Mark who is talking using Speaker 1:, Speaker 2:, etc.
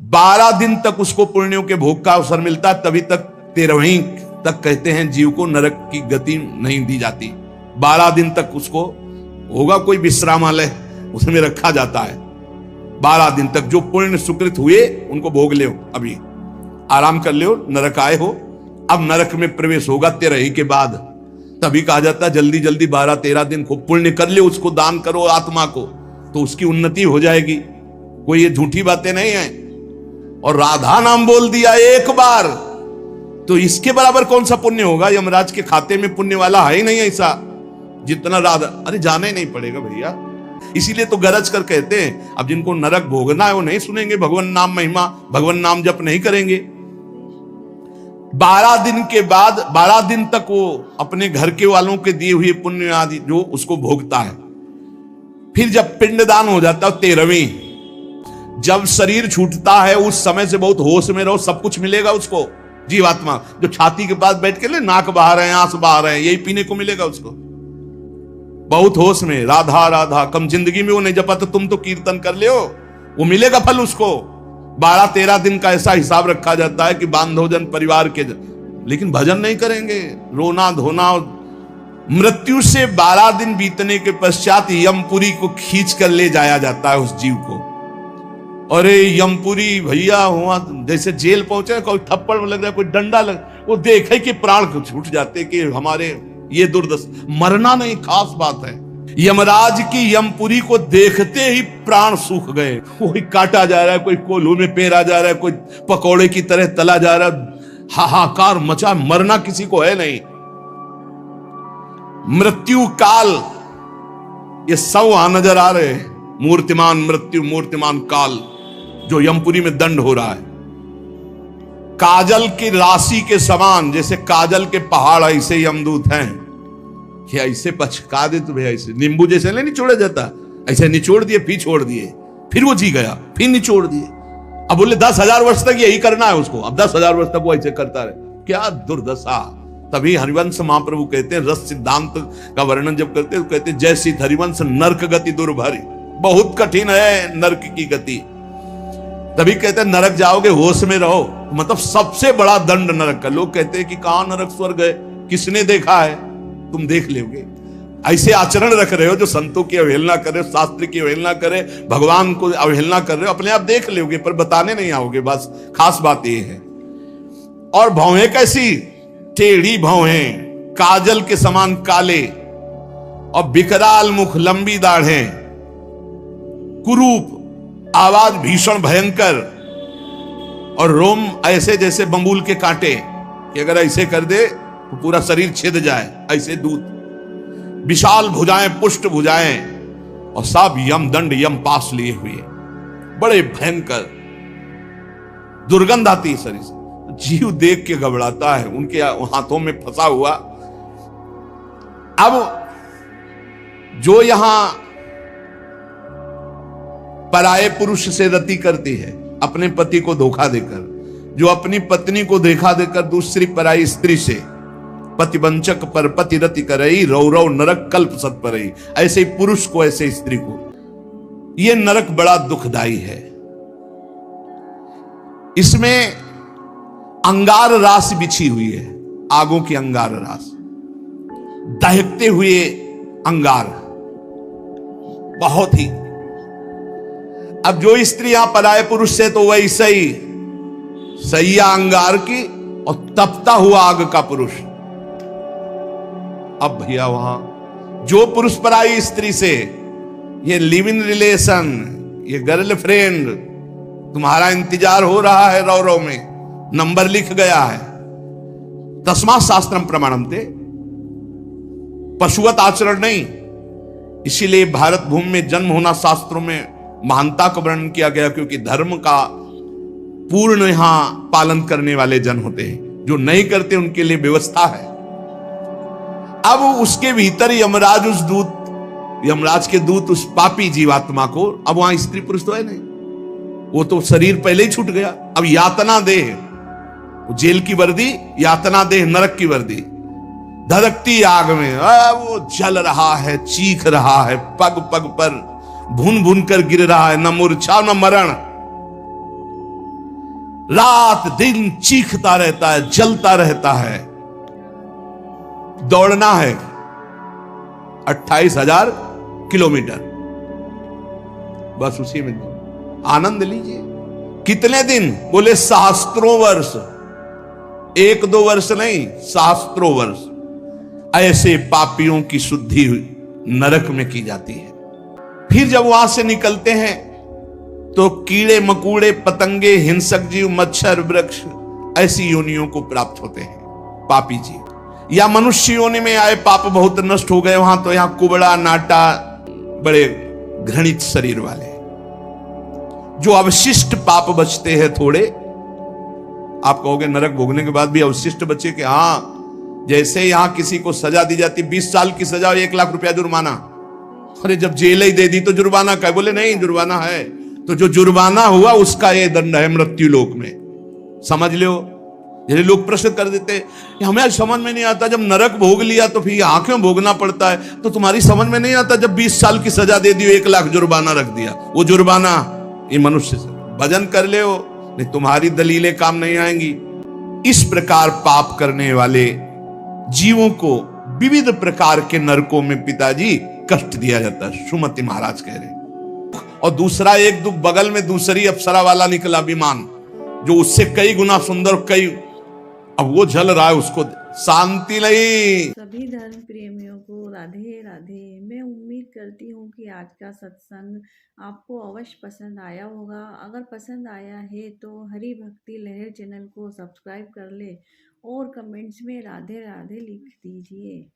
Speaker 1: 12 दिन तक उसको पुण्यों के भोग का अवसर मिलता है, तभी तक 13वीं तक कहते हैं जीव को नरक की गति नहीं दी जाती। 12 दिन तक उसको होगा कोई विश्रामालय, उसमें रखा जाता है। 12 दिन तक जो पुण्य सुकृत हुए उनको भोग ले, अभी आराम कर ले, नरक आए हो। अब नरक में प्रवेश होगा 13वीं के बाद, तभी कहा जाता है जल्दी जल्दी 12-13 दिन को पुण्य कर ले, उसको दान करो आत्मा को, तो उसकी उन्नति हो जाएगी। कोई ये झूठी बातें नहीं है। और राधा नाम बोल दिया एक बार तो इसके बराबर कौन सा पुण्य होगा? यमराज के खाते में पुण्य वाला है ही नहीं ऐसा जितना राधा। अरे जाना ही नहीं पड़ेगा भैया, इसीलिए तो गरज कर कहते हैं अब जिनको नरक भोगना है वो नहीं सुनेंगे भगवान नाम महिमा, भगवान नाम जप नहीं करेंगे। 12 दिन के बाद 12 दिन तक वो अपने घर के वालों के दिए हुए पुण्य आदि जो उसको भोगता है। फिर जब पिंडदान हो जाता है 13वीं, जब शरीर छूटता है उस समय से बहुत होश में रहो, सब कुछ मिलेगा उसको। जीवात्मा जो छाती के पास बैठ के ले नाक बहा रहे हैं, आंस बहा रहे हैं, यही पीने को मिलेगा उसको। बहुत होश में, राधा राधा। कम जिंदगी में वो नहीं जपा तो तुम तो कीर्तन कर ले, वो मिलेगा फल उसको। 12-13 दिन का ऐसा हिसाब रखा जाता है कि बांधोजन परिवार के लेकिन भजन नहीं करेंगे, रोना धोना। मृत्यु से 12 दिन बीतने के पश्चात यमपुरी को खींच कर ले जाया जाता है उस जीव को। अरे यमपुरी भैया हुआ जैसे जेल पहुंचे, कोई थप्पड़ लग रहा है, कोई डंडा लग, वो देखे कि प्राण छूट जाते कि हमारे ये दुर्दशा। मरना नहीं खास बात है, यमराज की यमपुरी को देखते ही प्राण सूख गए। कोई काटा जा रहा है, कोई कोल्हू में पेरा जा रहा है, कोई पकौड़े की तरह तला जा रहा है, हाहाकार मचा। मरना किसी को है नहीं। मृत्यु काल ये सब वहां नजर आ रहे हैं। मूर्तिमान मृत्यु, मूर्तिमान काल जो यमपुरी में दंड हो रहा है। काजल की राशि के समान, जैसे काजल के पहाड़ ऐसे यमदूत हैं। ये ऐसे पचका दे तुम्हें, ऐसे नींबू जैसे नहीं निचोड़ा जाता, ऐसे निचोड़ दिए, फिर छोड़ दिए, फिर वो जी गया, फिर निचोड़ दिए। अब बोले 10,000 वर्ष तक यही करना है उसको, अब 10,000 वर्ष तक वो ऐसे करता रहे। क्या दुर्दशा। तभी हरिवंश महाप्रभु कहते हैं, रस सिद्धांत का वर्णन जब करते हैं तो कहते हैं जैसी हरिवंश नरक गति दुर्भरी, बहुत कठिन है नरक की गति। तभी कहते हैं नरक जाओगे होश में रहो, मतलब सबसे बड़ा दंड नरक का। लोग कहते हैं कि कहां नरक स्वर्ग है, किसने देखा है? तुम देख लोगे। ऐसे आचरण रख रहे हो जो संतों की अवहेलना करे, शास्त्र की अवहेलना करे, भगवान को अवहेलना कर रहे हो, अपने आप देख लोगे पर बताने नहीं आओगे। बस खास बात ये है। और भौहें कैसी? टेढ़ी भौहें, काजल के समान काले, और विकराल मुख, लंबी दाढ़ें, कुरूप, आवाज भीषण भयंकर, और रोम ऐसे जैसे बंबूल के कांटे कि अगर ऐसे कर दे तो पूरा शरीर छिद जाए, ऐसे दूत। विशाल भुजाएं, पुष्ट भुजाएं, और सब यम दंड यम पास लिए हुए, बड़े भयंकर। दुर्गंध आती है शरीर से, जीव देख के घबराता है, उनके हाथों में फंसा हुआ। अब जो यहां पराये पुरुष से रति करती है, अपने पति को धोखा देकर, जो अपनी पत्नी को धोखा देकर दूसरी पराई स्त्री से, पति वंचक पर पति रति करई, रौ रौ नरक कल्प सत परई। ऐसे ही पुरुष को, ऐसे स्त्री को, यह नरक बड़ा दुखदाई है। इसमें अंगार रास बिछी हुई है, आगों की अंगार रास, दहकते हुए अंगार, बहुत ही। अब जो स्त्रियां पराये पुरुष से, तो वैसे ही सैया अंगार की और तपता हुआ आग का पुरुष। अब भैया वहां जो पुरुष पराई स्त्री से, ये लिव इन रिलेशन, ये गर्लफ्रेंड, तुम्हारा इंतजार हो रहा है रौ रौ में, नंबर लिख गया है। तस्मात् शास्त्रम प्रमाणन्ते, पशुवत आचरण नहीं। इसीलिए भारत भूमि में जन्म होना शास्त्रों में महानता का वर्णन किया गया, क्योंकि धर्म का पूर्ण यहां पालन करने वाले जन होते हैं, जो नहीं करते उनके लिए व्यवस्था है। अब उसके भीतर यमराज, उस दूत, यमराज के दूत उस पापी जीवात्मा को, अब वहां स्त्री पुरुष तो है नहीं, वो तो शरीर पहले ही छूट गया। अब यातना देह, जेल की वर्दी, यातना देह नरक की वर्दी, धधकती आग में वो जल रहा है, चीख रहा है, पग पग पर भून भून कर गिर रहा है, न मूर्छा न मरण। रात दिन चीखता रहता है, जलता रहता है। दौड़ना है 28,000 किलोमीटर, बस उसी में आनंद लीजिए। कितने दिन? बोले सहस्त्रों वर्ष, 1-2 वर्ष नहीं, सहस्त्रों वर्ष। ऐसे पापियों की शुद्धि नरक में की जाती है। फिर जब वहां से निकलते हैं तो कीड़े मकोड़े, पतंगे, हिंसक जीव, मच्छर, वृक्ष, ऐसी योनियों को प्राप्त होते हैं पापी जीव। या मनुष्य योनि में आए, पाप बहुत नष्ट हो गए वहां, तो यहां कुबड़ा नाटा, बड़े घृणित शरीर वाले। जो अवशिष्ट पाप बचते हैं थोड़े, आप कहोगे नरक भोगने के बाद भी अवशिष्ट बचे? कि हाँ, जैसे यहां किसी को सजा दी जाती, 20 साल की सजा और 1 लाख रुपया जुर्माना। अरे जब जेल ही दे दी तो जुर्माना का? बोले नहीं, जुर्माना है। तो जो जुर्माना हुआ उसका ये दंड है मृत्यु लोक में, समझ लो। जैसे लोग प्रश्न कर देते, हमें समझ में नहीं आता, जब नरक भोग लिया तो फिर यहां क्यों भोगना पड़ता है? तो तुम्हारी समझ में नहीं आता, जब 20 साल की सजा दे दी, 1 लाख जुर्माना रख दिया, वो जुर्माना ये मनुष्य से भजन कर ले हो, नहीं तुम्हारी दलीलें काम नहीं आएंगी। इस प्रकार पाप करने वाले जीवों को विविध प्रकार के नरकों में पिताजी कष्ट दिया जाता है, सुमति महाराज कह रहे। और दूसरा एक दुख, बगल में दूसरी अप्सरा वाला निकला विमान, जो उससे कई गुना सुंदर, कई, अब वो जल रहा है, उसको शांति नहीं।
Speaker 2: सभी धर्म प्रेमियों को राधे राधे। मैं उम्मीद करती हूँ कि आज का सत्संग आपको अवश्य पसंद आया होगा। अगर पसंद आया है तो हरि भक्ति लहर चैनल को सब्सक्राइब कर ले और कमेंट्स में राधे राधे लिख दीजिए।